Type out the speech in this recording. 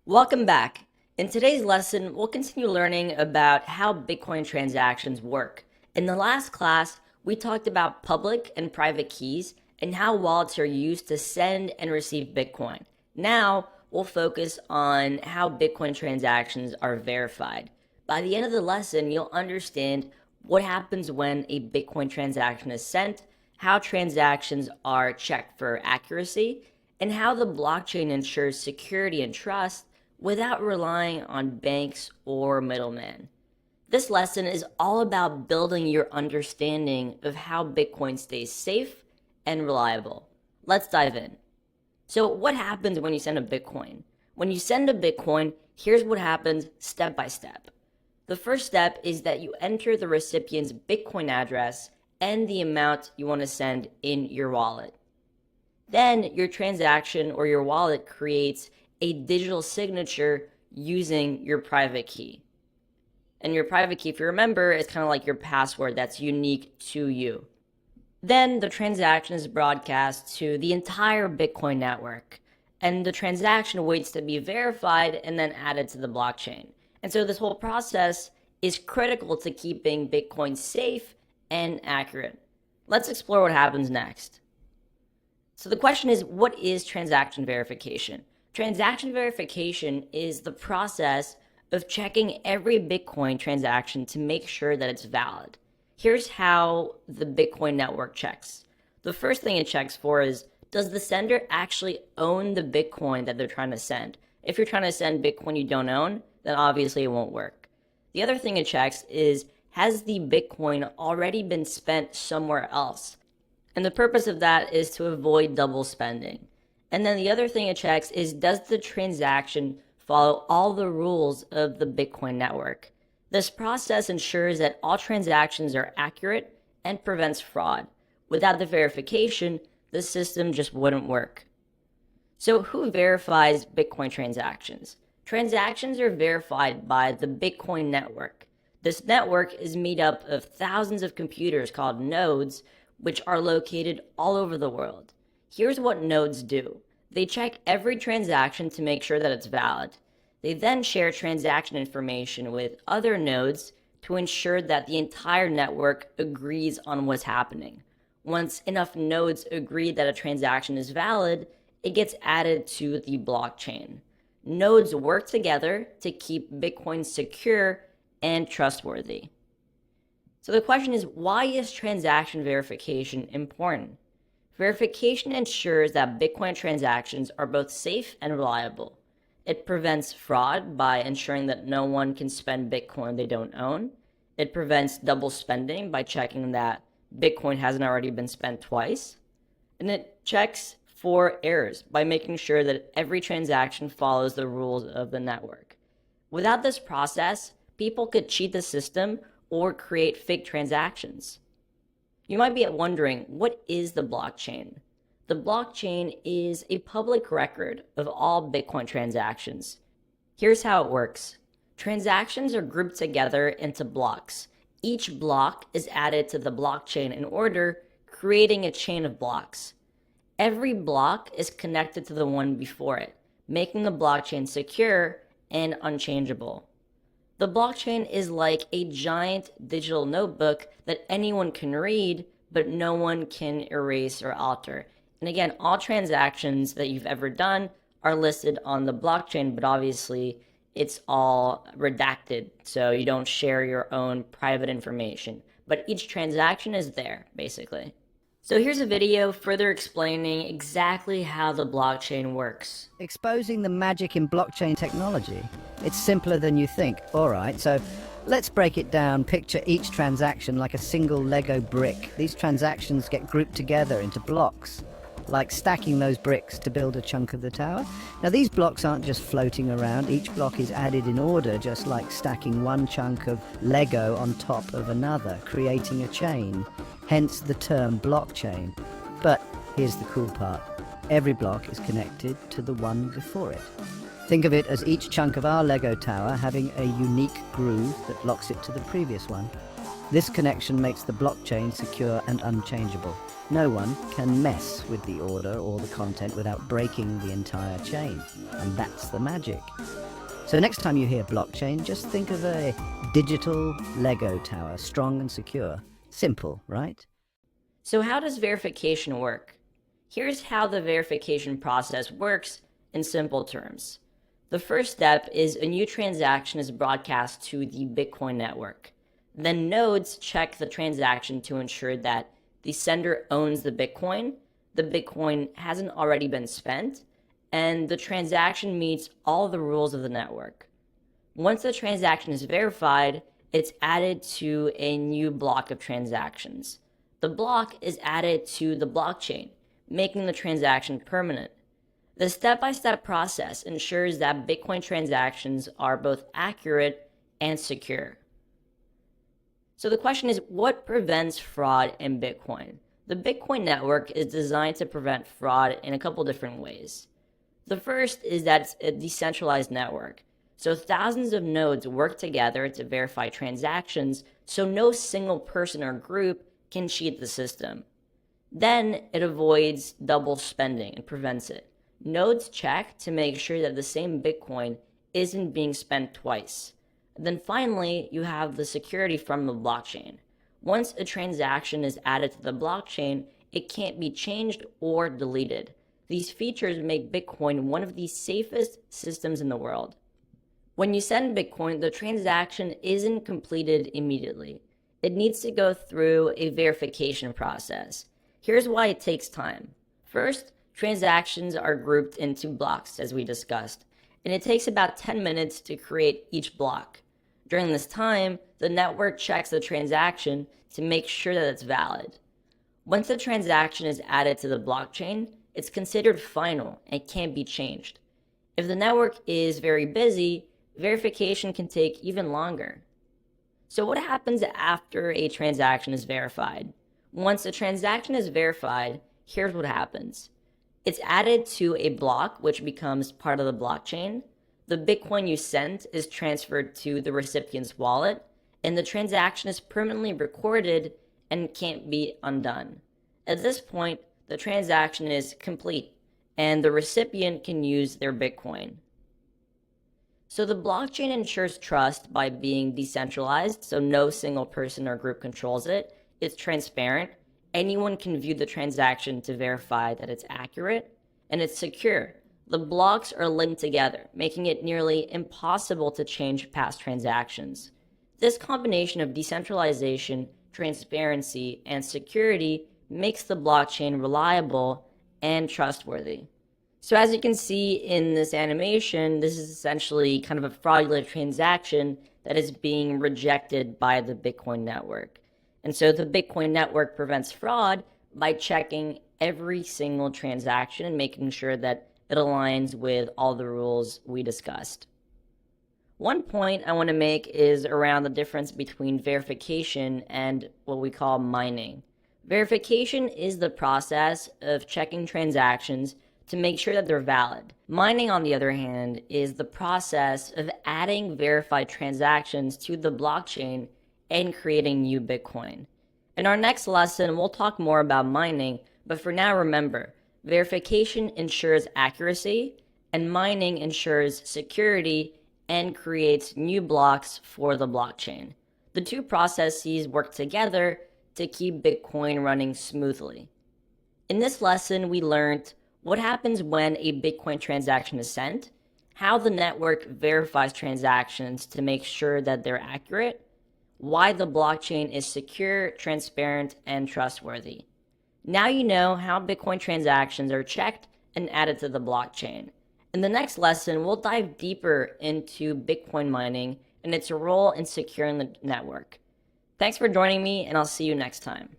Welcome back. In today's lesson, we'll continue learning about how Bitcoin transactions work. In the last class, we talked about public and private keys and how wallets are used to send and receive Bitcoin. Now, we'll focus on how Bitcoin transactions are verified. By the end of the lesson, you'll understand what happens when a Bitcoin transaction is sent, how transactions are checked for accuracy, and how the blockchain ensures security and trust without relying on banks or middlemen. This lesson is all about building your understanding of how Bitcoin stays safe and reliable. Let's dive in. So, what happens when you send a Bitcoin? When you send a Bitcoin, here's what happens step by step. The first step is that you enter the recipient's Bitcoin address and the amount you want to send in your wallet. Then your transaction or your wallet creates a digital signature using your private key. And your private key, if you remember, is kind of like your password that's unique to you. Then the transaction is broadcast to the entire Bitcoin network, and the transaction waits to be verified and then added to the blockchain. And so this whole process is critical to keeping Bitcoin safe and accurate. Let's explore what happens next. So the question is, what is transaction verification? Transaction verification is the process of checking every Bitcoin transaction to make sure that it's valid. Here's how the Bitcoin network checks. The first thing it checks for is, does the sender actually own the Bitcoin that they're trying to send? If you're trying to send Bitcoin you don't own, then obviously it won't work. The other thing it checks is, has the Bitcoin already been spent somewhere else? And the purpose of that is to avoid double spending. And then the other thing it checks is, does the transaction follow all the rules of the Bitcoin network? This process ensures that all transactions are accurate and prevents fraud. Without the verification, the system just wouldn't work. So who verifies Bitcoin transactions? Transactions are verified by the Bitcoin network. This network is made up of thousands of computers called nodes, which are located all over the world. Here's what nodes do. They check every transaction to make sure that it's valid. They then share transaction information with other nodes to ensure that the entire network agrees on what's happening. Once enough nodes agree that a transaction is valid, it gets added to the blockchain. Nodes work together to keep Bitcoin secure and trustworthy. So the question is, why is transaction verification important? Verification ensures that Bitcoin transactions are both safe and reliable. It prevents fraud by ensuring that no one can spend Bitcoin they don't own. It prevents double spending by checking that Bitcoin hasn't already been spent twice. And it checks for errors by making sure that every transaction follows the rules of the network. Without this process, people could cheat the system or create fake transactions. You might be wondering, what is the blockchain? The blockchain is a public record of all Bitcoin transactions. Here's how it works. Transactions are grouped together into blocks. Each block is added to the blockchain in order, creating a chain of blocks. Every block is connected to the one before it, making the blockchain secure and unchangeable. The blockchain is like a giant digital notebook that anyone can read, but no one can erase or alter. And again, all transactions that you've ever done are listed on the blockchain, but obviously it's all redacted, so you don't share your own private information. But each transaction is there, basically. So here's a video further explaining exactly how the blockchain works. Exposing the magic in blockchain technology. It's simpler than you think. All right, so let's break it down. Picture each transaction like a single Lego brick. These transactions get grouped together into blocks, like stacking those bricks to build a chunk of the tower. Now, these blocks aren't just floating around. Each block is added in order, just like stacking one chunk of Lego on top of another, creating a chain. Hence the term blockchain. But here's the cool part. Every block is connected to the one before it. Think of it as each chunk of our Lego tower having a unique groove that locks it to the previous one. This connection makes the blockchain secure and unchangeable. No one can mess with the order or the content without breaking the entire chain. And that's the magic. So next time you hear blockchain, just think of a digital Lego tower, strong and secure. Simple, right? So how does verification work? Here's how the verification process works in simple terms. The first step is a new transaction is broadcast to the Bitcoin network. Then nodes check the transaction to ensure that the sender owns the Bitcoin hasn't already been spent, and the transaction meets all the rules of the network. Once the transaction is verified, it's added to a new block of transactions. The block is added to the blockchain, making the transaction permanent. The step-by-step process ensures that Bitcoin transactions are both accurate and secure. So the question is, what prevents fraud in Bitcoin? The Bitcoin network is designed to prevent fraud in a couple different ways. The first is that it's a decentralized network. So thousands of nodes work together to verify transactions, so no single person or group can cheat the system. Then it avoids double spending and prevents it. Nodes check to make sure that the same Bitcoin isn't being spent twice. Then finally, you have the security from the blockchain. Once a transaction is added to the blockchain, it can't be changed or deleted. These features make Bitcoin one of the safest systems in the world. When you send Bitcoin, the transaction isn't completed immediately. It needs to go through a verification process. Here's why it takes time. First, transactions are grouped into blocks, as we discussed, and it takes about 10 minutes to create each block. During this time, the network checks the transaction to make sure that it's valid. Once the transaction is added to the blockchain, it's considered final and can't be changed. If the network is very busy, verification can take even longer. So what happens after a transaction is verified? Once a transaction is verified, here's what happens. It's added to a block, which becomes part of the blockchain. The Bitcoin you sent is transferred to the recipient's wallet, and the transaction is permanently recorded and can't be undone. At this point, the transaction is complete, and the recipient can use their Bitcoin. So the blockchain ensures trust by being decentralized, so no single person or group controls it. It's transparent. Anyone can view the transaction to verify that it's accurate, and it's secure. The blocks are linked together, making it nearly impossible to change past transactions. This combination of decentralization, transparency, and security makes the blockchain reliable and trustworthy. So as you can see in this animation, this is essentially kind of a fraudulent transaction that is being rejected by the Bitcoin network. And so the Bitcoin network prevents fraud by checking every single transaction and making sure that it aligns with all the rules we discussed. One point I want to make is around the difference between verification and what we call mining. Verification is the process of checking transactions to make sure that they're valid. Mining, on the other hand, is the process of adding verified transactions to the blockchain and creating new Bitcoin. In our next lesson, we'll talk more about mining, but for now, remember, verification ensures accuracy, and mining ensures security and creates new blocks for the blockchain. The two processes work together to keep Bitcoin running smoothly. In this lesson, we learned what happens when a Bitcoin transaction is sent, how the network verifies transactions to make sure that they're accurate, why the blockchain is secure, transparent, and trustworthy. Now you know how Bitcoin transactions are checked and added to the blockchain. In the next lesson, we'll dive deeper into Bitcoin mining and its role in securing the network. Thanks for joining me, and I'll see you next time.